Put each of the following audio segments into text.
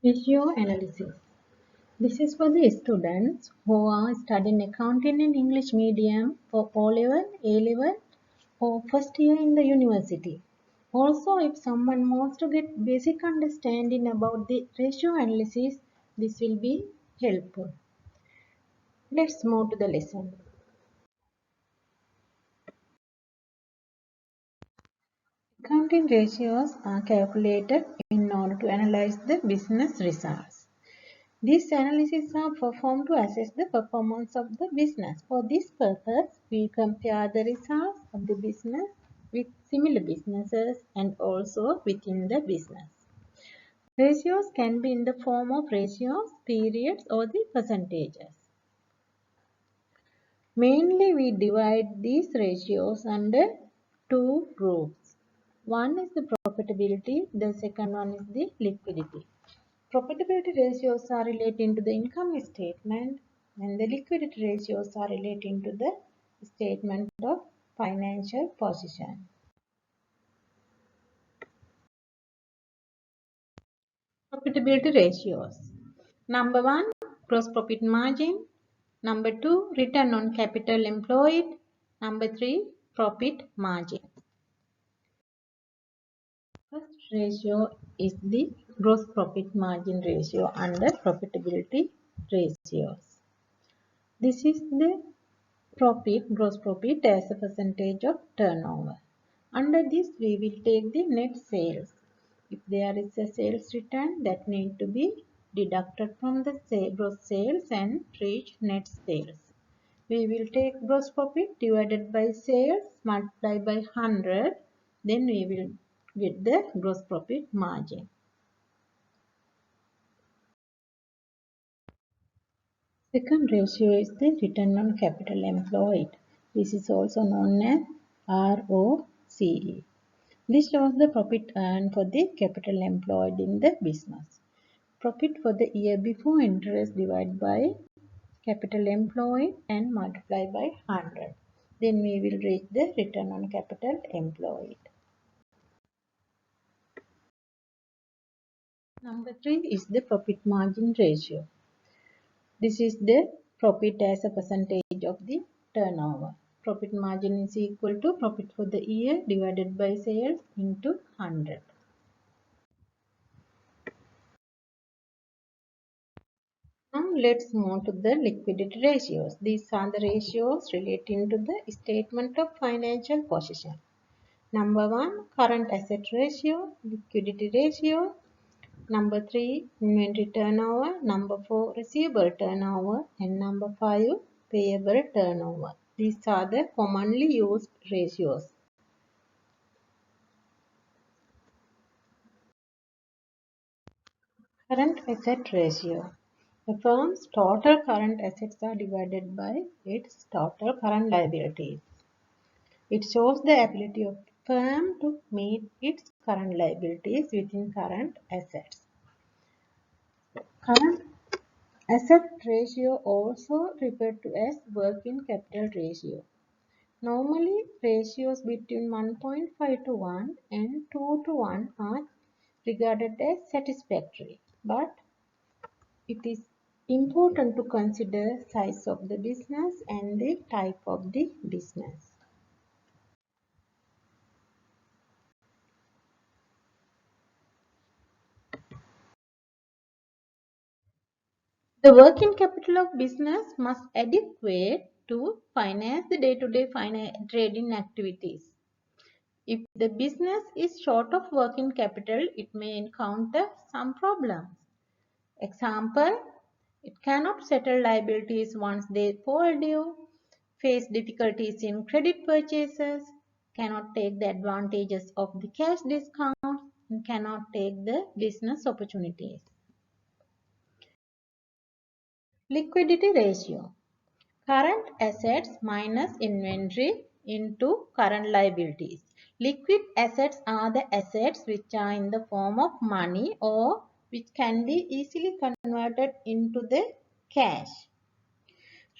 Ratio analysis. This is for the students who are studying accounting in English medium for O-level, A-level or first year in the university. Also, if someone wants to get basic understanding about the ratio analysis, this will be helpful. Let's move to the lesson. Accounting ratios are calculated in order to analyze the business results. These analyses are performed to assess the performance of the business. For this purpose, we compare the results of the business with similar businesses and also within the business. Ratios can be in the form of ratios, periods, or the percentages. Mainly, we divide these ratios under two groups. One is the profitability, the second one is the liquidity. Profitability ratios are relating to the income statement and the liquidity ratios are relating to the statement of financial position. Profitability ratios. Number 1, gross profit margin. Number 2, return on capital employed. Number 3, profit margin. First ratio is the gross profit margin ratio under profitability ratios. This is the gross profit as a percentage of turnover. Under this, we will take the net sales. If there is a sales return, that need to be deducted from the gross sales and reach net sales. We will take gross profit divided by sales multiplied by 100. Then we will get the gross profit margin. Second ratio is the return on capital employed. This is also known as ROCE. This shows the profit earned for the capital employed in the business. Profit for the year before interest divided by capital employed and multiply by 100. Then we will reach the return on capital employed. Number 3 is the profit margin ratio. This is the profit as a percentage of the turnover. Profit margin is equal to profit for the year divided by sales into 100. Now let's move to the liquidity ratios. These are the ratios relating to the statement of financial position. Number 1, current asset ratio, liquidity ratio. Number 3, inventory turnover. Number 4, receivable turnover. And number 5, payable turnover. These are the commonly used ratios. Current asset ratio. The firm's total current assets are divided by its total current liabilities. It shows the ability of the firm to meet its current liabilities within current assets. Current asset ratio also referred to as working capital ratio. Normally, ratios between 1.5 to 1 and 2 to 1 are regarded as satisfactory, but it is important to consider size of the business and the type of the business. The working capital of business must adequate to finance the day-to-day trading activities. If the business is short of working capital, it may encounter some problems. Example, it cannot settle liabilities once they fall due, face difficulties in credit purchases, cannot take the advantages of the cash discount, and cannot take the business opportunities. Liquidity ratio. Current assets minus inventory into current liabilities. Liquid assets are the assets which are in the form of money or which can be easily converted into the cash.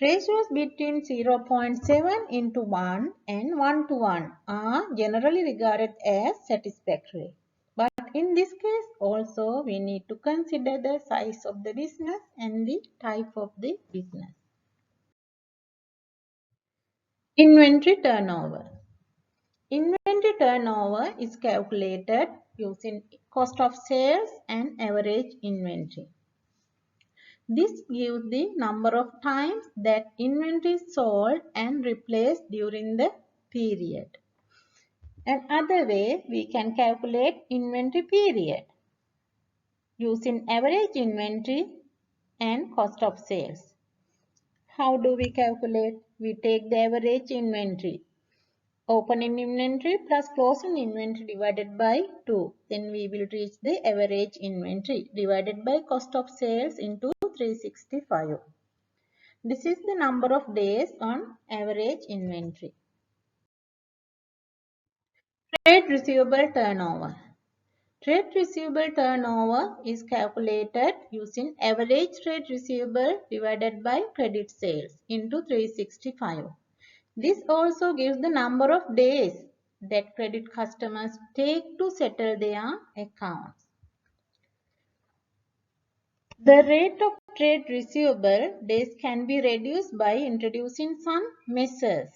Ratios between 0.7 into 1 and 1 to 1 are generally regarded as satisfactory. But in this case also we need to consider the size of the business and the type of the business. Inventory turnover. Inventory turnover is calculated using cost of sales and average inventory. This gives the number of times that inventory is sold and replaced during the period. Another way we can calculate inventory period using average inventory and cost of sales. How do we calculate? We take the average inventory. Opening inventory plus closing inventory divided by 2. Then we will reach the average inventory divided by cost of sales into 365. This is the number of days on average inventory. Trade receivable turnover. Trade receivable turnover is calculated using average trade receivable divided by credit sales into 365. This also gives the number of days that credit customers take to settle their accounts. The rate of trade receivable days can be reduced by introducing some measures.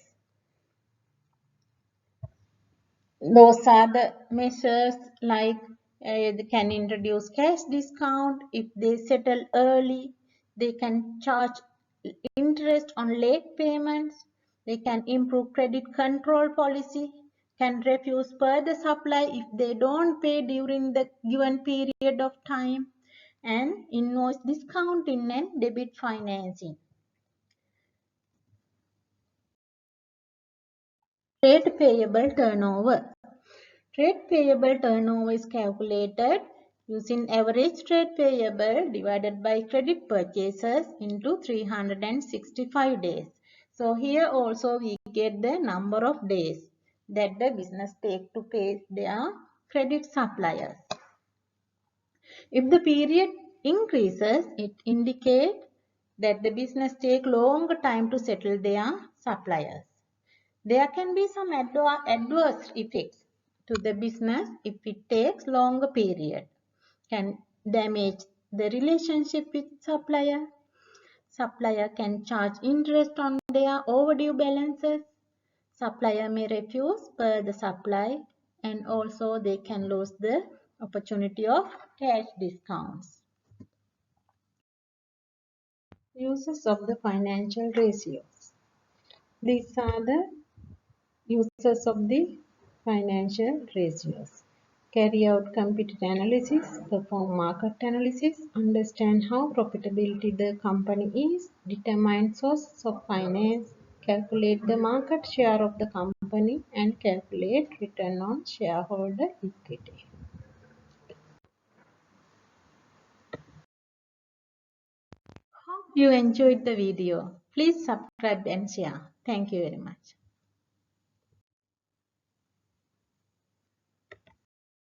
Those are the measures like they can introduce cash discount. If they settle early, they can charge interest on late payments. They can improve credit control policy, can refuse further supply if they don't pay during the given period of time, and invoice discounting and debit financing. Trade payable turnover. Trade payable turnover is calculated using average trade payable divided by credit purchases into 365 days. So here also we get the number of days that the business take to pay their credit suppliers. If the period increases, it indicates that the business take longer time to settle their suppliers. There can be some adverse effects to the business if it takes longer period. Can damage the relationship with supplier. Supplier can charge interest on their overdue balances. Supplier may refuse further supply, and also they can lose the opportunity of cash discounts. Uses of the financial ratios. These are the uses of the financial ratios. Carry out competitor analysis, perform market analysis, understand how profitability the company is, determine sources of finance, calculate the market share of the company, and calculate return on shareholder equity. Hope you enjoyed the video. Please subscribe and share. Thank you very much.